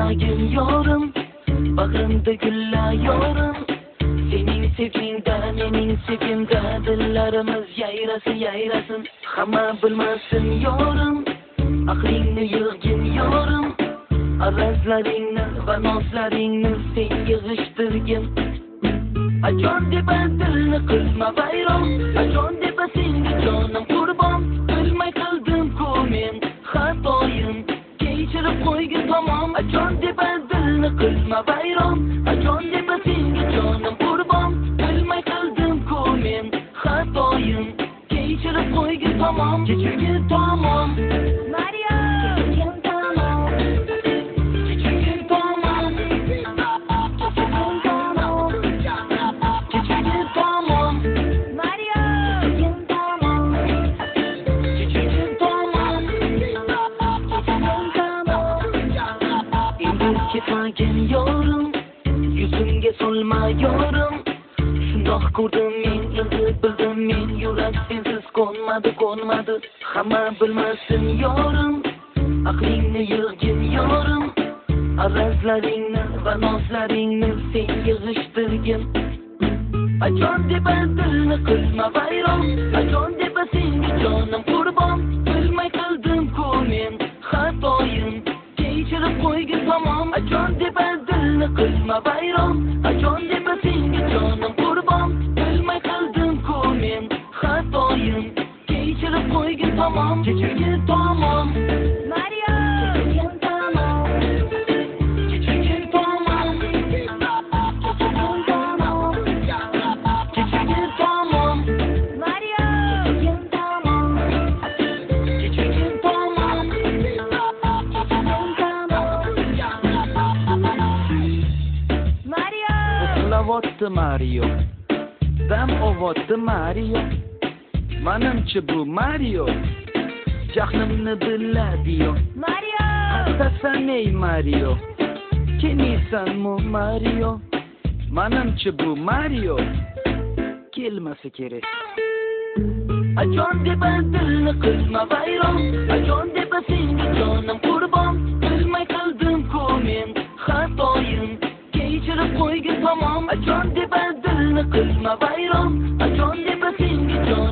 yuragim yorim, bag'rimda gullar yorim. Sening sevgingda, mening sevgimda dillarimiz yayrasın, yayrasın. Hamma bilmasin yorim, aqlingni yig'gin yorim. Arazlaringni va nozlaringni sen yig'ishtirgin. Ajon deb dilni qilma vayron, ajon deb senga jonim qurbon. Bilmay qildim-ku men xatoyim, kechirib qo'ygin tamom. Ajon deb dilni qilma vayron, ajon deb senga jonim qurbon. Bilmay qildim-ku men xatoyim, kechirib qo'ygin tamom. Kechirgin tamom Mario, kechirgin tamom. Kechirgin tamom. Kechirgin tamom Mario, kechirgin tamom. Kechirgin tamom. Kechirgin tamom. Endi ketmagin yorim, yuzimga solma yorim. Shundoq ko'rdim men, endi bildim men, yurak sensiz qo'nmadi, qo'nmadi. Hamma bilmasin yorim, aqlingni yig'gin yorim. Arazlaringni va nozlaringni sen yig'ishtirgin. Ajon deb dilni qilma vayron, ajon deb senga jonim qurbon. Bilmay qildim-ku men xatoyim, kechirib qo'ygin tamom. Ajon deb dilni qilma vayron, ajon deb senga jonim qurbon. Bilmay qildim-ku men xatoyim, kechirib qo'ygin tamom. Kechirgin tamom Mario, kechirgin tamom. Kechirgin tamom. Kechirgin tamom. Kechirgin tamom Mario, kechirgin tamom. Kechirgin tamom. Kechirgin tamom Mario. Uxlayotdi Mario, dam olibdi Mario. Manimcha bu Mario jahlimni biladi-yu. Mario, Qasasan ey Mario, kelmaysanmi Mario? Manimcha bu Mario kelmasa kerak. ajon deb dilni qilma vayron, ajon deb senga jonim qurbon. Bilmay qildim-ku men xatoyim, kechirib qo'ygin tamom. Ajon deb dilni qilma vayron, ajon deb senga jonim